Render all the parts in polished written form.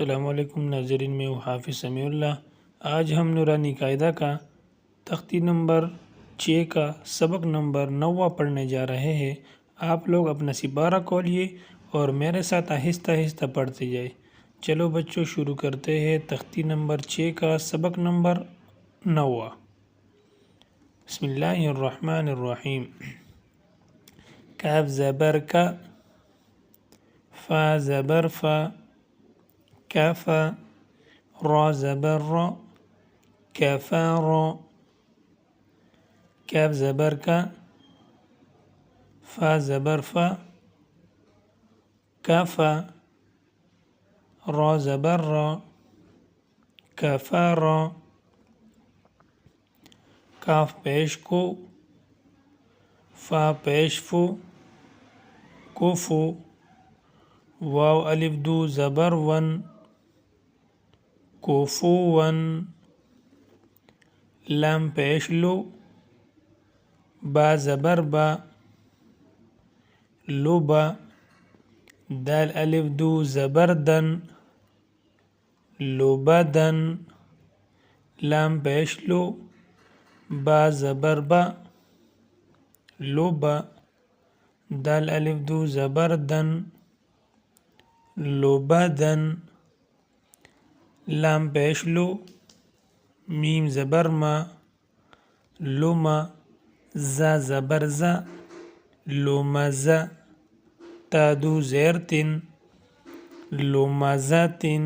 السلام علیکم ناظرین، میں ہوں حافظ سمیع اللہ۔ آج ہم نورانی قاعدہ کا تختی نمبر 6 کا سبق نمبر 9 پڑھنے جا رہے ہیں۔ آپ لوگ اپنا سپارہ کھولیے اور میرے ساتھ آہستہ آہستہ پڑھتے جائیں۔ چلو بچوں، شروع کرتے ہیں تختی نمبر 6 کا سبق نمبر 9۔ بسم اللہ الرحمن الرحیم۔ کاف زبر کا، فا زبر فا، کافا، را زبر را، کافا را۔ کاف زبر کا، فا زبر فا، کافا، را زبر را، کافا را۔ کاف پیش کو، فا پیش فو، کوفو، واو الف دو زبر ون، کوفون۔ لام پیش لو، با زبر با، لبا۔ دال الف دو زبر دن، لبدن۔ لام پیش لو، با زبر با، لبا۔ دال الف دو زبر دن، لبدن۔ لام پیش لو، میم زبر ما، لما۔ زا زبر زا، لمزا۔ تا دو زیر تن، لمزتن۔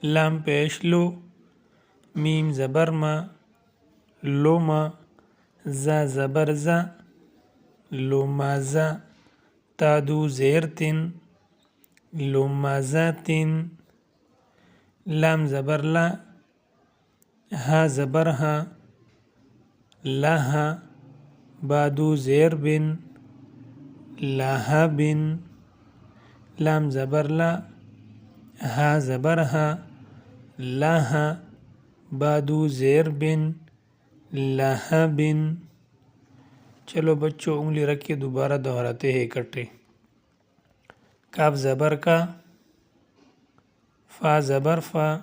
لام پیش لو، میم زبر ما، لما۔ زا زبر زا، لمزا۔ تا دو زیر تن، لمزتن۔ لام زبر لا، ہا زبر ہا، لہا۔ با دو زیر بن، لہبن۔ لام زبر لا، ہا زبر ہا، لہا۔ با دو زیر بن، لہبن۔ چلو بچوں، انگلی رکھ کے دوبارہ دہراتے ہیں اکٹھے۔ کاف زبر کا، فا زبر فا،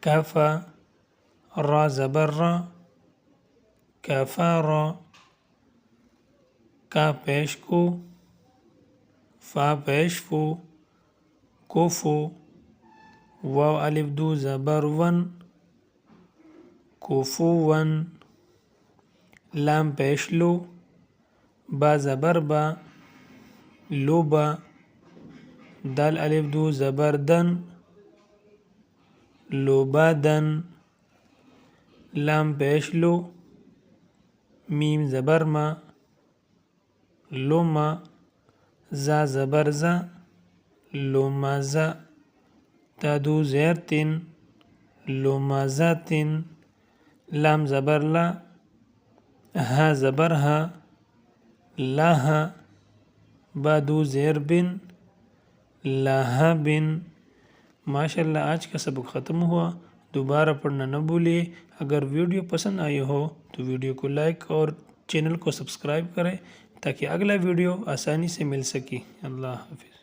کافا، را زبر را، کافا را۔ کاف پیش کو، فا پیش فو، کوفو، واو الف دو زبر ون، کوفون۔ لام پیش لو، با زبر با، لبا۔ دال الف دو زبر دن، لبدن۔ لام پیش لو، میم زبر ما، لما۔ زا زبر زا، لمزا۔ تا دو زیر تن، لمزتن۔ لام زبر لا، ہا زبر ہا، لہا۔ با دو زیر بن، لہبن۔ ماشاءاللہ، آج کا سبق ختم ہوا۔ دوبارہ پڑھنا نہ بھولیے۔ اگر ویڈیو پسند آئی ہو تو ویڈیو کو لائک اور چینل کو سبسکرائب کریں تاکہ اگلا ویڈیو آسانی سے مل سکے۔ اللہ حافظ۔